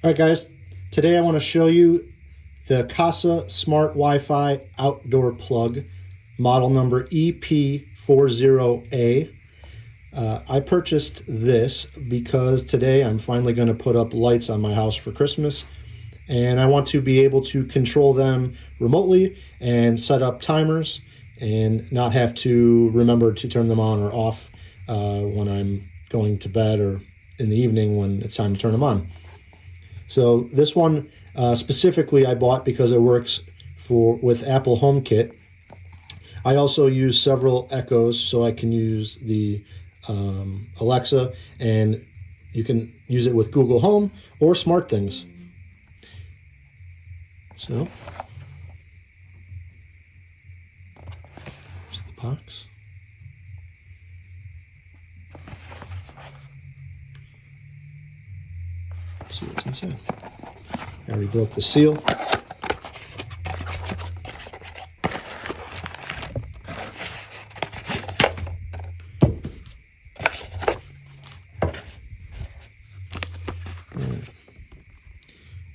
All right, guys, today I want to show you the Kasa Smart Wi-Fi outdoor plug, model number EP40A. I purchased this because today I'm finally going to put up lights on my house for Christmas, and I want to be able to control them remotely and set up timers and not have to remember to turn them on or off when I'm going to bed or in the evening when it's time to turn them on. So this one specifically I bought because it works with Apple HomeKit. I also use several Echoes, so I can use the Alexa, and you can use it with Google Home or SmartThings. So here's the box. Let's see what's inside. I already broke the seal.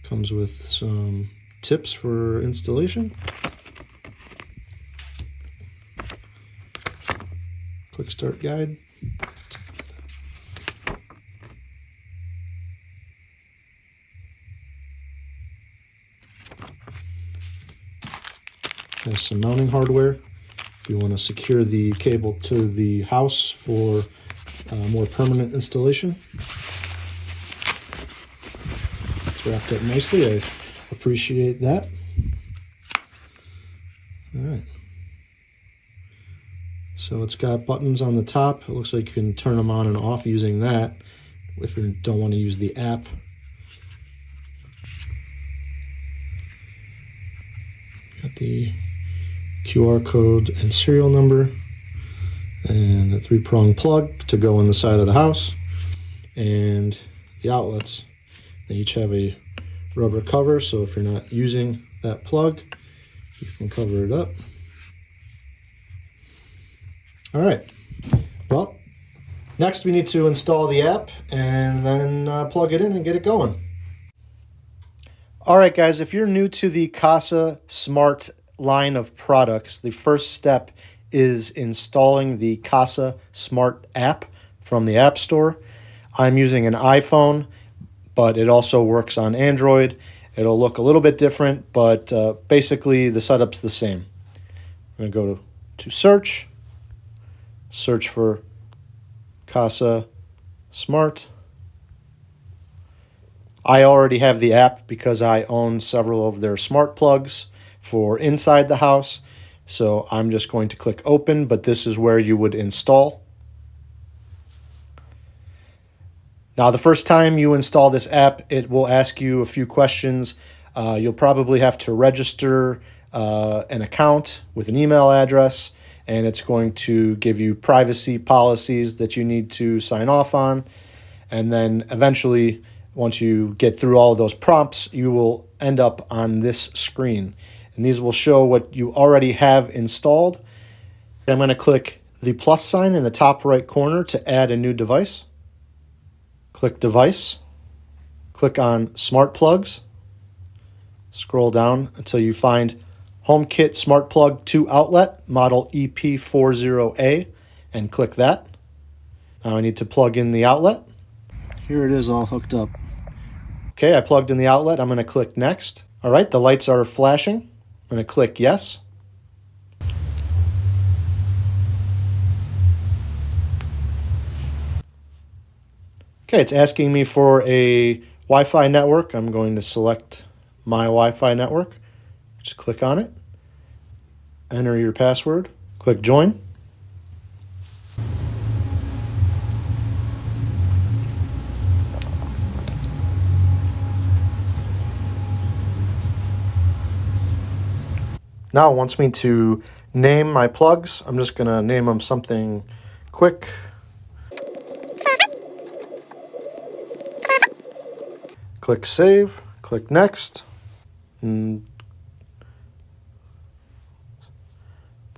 Comes with some tips for installation. Quick start guide. Has some mounting hardware if you want to secure the cable to the house for more permanent installation. It's wrapped up nicely. I appreciate that. All right. So it's got buttons on the top. It looks like you can turn them on and off using that if you don't want to use the app. Got the QR code and serial number, and a 3-prong plug to go in the side of the house, and the outlets. They each have a rubber cover, so if you're not using that plug, you can cover it up. All right, well, next we need to install the app and then plug it in and get it going. All right, guys, if you're new to the Kasa Smart line of products, the first step is installing the Kasa Smart app from the App Store. I'm using an iPhone, but it also works on Android. It'll look a little bit different, but basically the setup's the same. I'm going to go to search for Kasa Smart. I already have the app because I own several of their smart plugs for inside the house. So I'm just going to click open, but this is where you would install. Now, the first time you install this app, it will ask you a few questions. You'll probably have to register an account with an email address, and it's going to give you privacy policies that you need to sign off on. And then eventually, once you get through all of those prompts, you will end up on this screen. And these will show what you already have installed. I'm going to click the plus sign in the top right corner to add a new device. Click Device. Click on Smart Plugs. Scroll down until you find HomeKit Smart Plug 2 Outlet, model EP40A, and click that. Now I need to plug in the outlet. Here it is all hooked up. Okay, I plugged in the outlet. I'm going to click Next. All right, the lights are flashing. I'm going to click Yes. Okay, it's asking me for a Wi-Fi network. I'm going to select my Wi-Fi network. Just click on it. Enter your password. Click Join. Now it wants me to name my plugs. I'm just going to name them something quick. Click Save. Click Next. And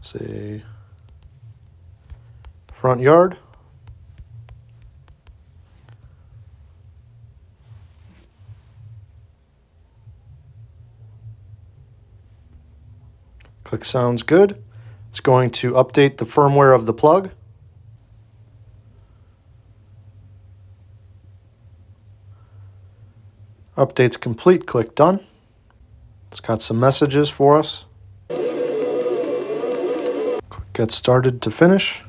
say front yard. Click sounds good. It's going to update the firmware of the plug. Update's complete. Click done. It's got some messages for us. Click get started to finish.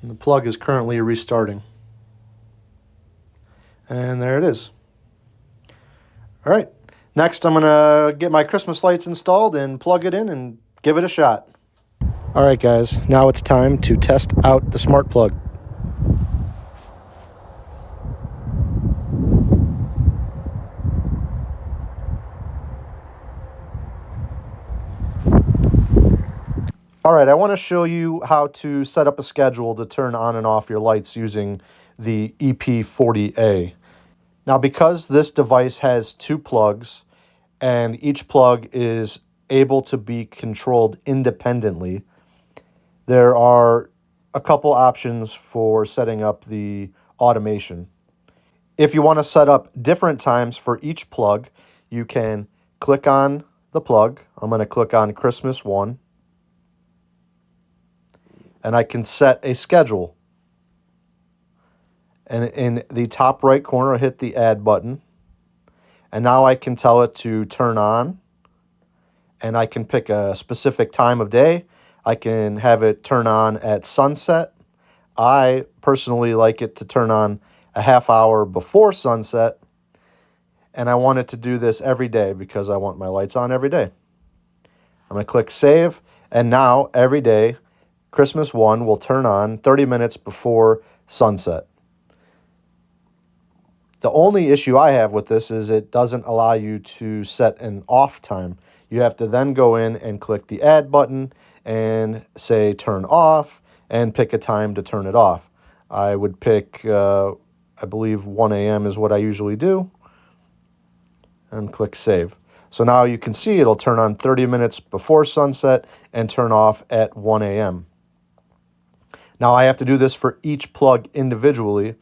And the plug is currently restarting. And there it is. All right. Next, I'm going to get my Christmas lights installed and plug it in and give it a shot. All right, guys. Now it's time to test out the smart plug. All right, I want to show you how to set up a schedule to turn on and off your lights using the EP40A. Now, because this device has two plugs and each plug is able to be controlled independently, there are a couple options for setting up the automation. If you want to set up different times for each plug, you can click on the plug. I'm going to click on Christmas 1. And I can set a schedule. And in the top right corner, I hit the add button. And now I can tell it to turn on. And I can pick a specific time of day. I can have it turn on at sunset. I personally like it to turn on a half hour before sunset. And I want it to do this every day because I want my lights on every day. I'm going to click save. And now every day, Christmas 1 will turn on 30 minutes before sunset. The only issue I have with this is it doesn't allow you to set an off time. You have to then go in and click the add button and say turn off and pick a time to turn it off. I would pick, I believe 1 a.m. is what I usually do, and click save. So now you can see it'll turn on 30 minutes before sunset and turn off at 1 a.m. Now I have to do this for each plug individually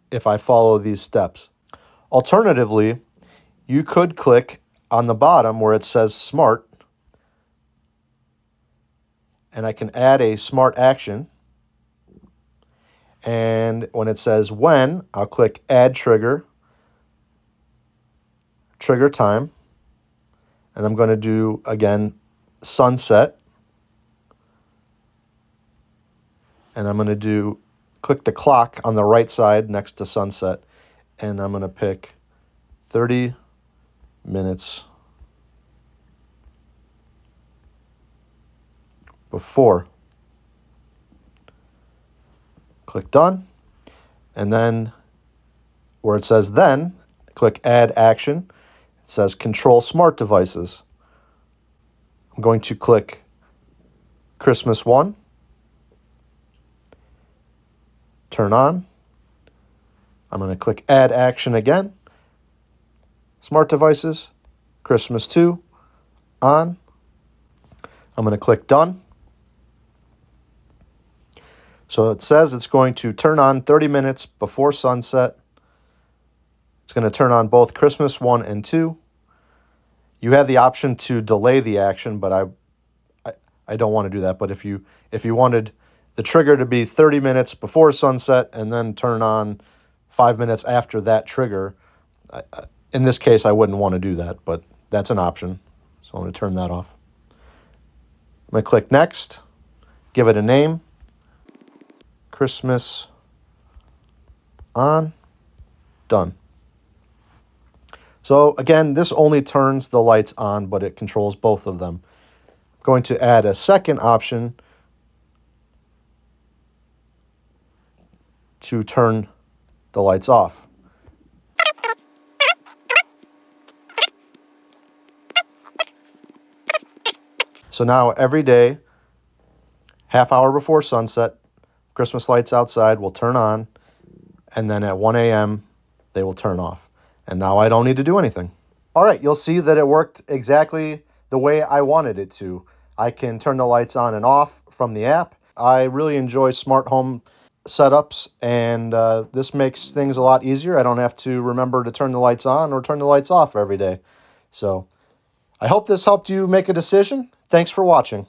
if I follow these steps. Alternatively, you could click on the bottom where it says Smart, and I can add a smart action. And when it says when, I'll click Add Trigger, Trigger Time, and I'm going to do, again, sunset. And I'm going to click the clock on the right side next to sunset. And I'm going to pick 30 minutes before. Click done. And then where it says then, click add action. It says control smart devices. I'm going to click Christmas 1. Turn on. I'm going to click add action again. Smart devices, Christmas 2, on. I'm going to click done. So it says it's going to turn on 30 minutes before sunset. It's going to turn on both Christmas 1 and 2. You have the option to delay the action, but I don't want to do that. But if you wanted the trigger to be 30 minutes before sunset and then turn on 5 minutes after that trigger, in this case, I wouldn't want to do that, but that's an option. So I'm going to turn that off. I'm going to click Next, give it a name, Christmas on, done. So again, this only turns the lights on, but it controls both of them. I'm going to add a second option to turn the lights off. So now every day, half hour before sunset, Christmas lights outside will turn on, and then at 1 a.m. they will turn off. And now I don't need to do anything. All right, you'll see that it worked exactly the way I wanted it to. I can turn the lights on and off from the app. I really enjoy smart home setups, and this makes things a lot easier. I don't have to remember to turn the lights on or turn the lights off every day. So I hope this helped you make a decision. Thanks for watching.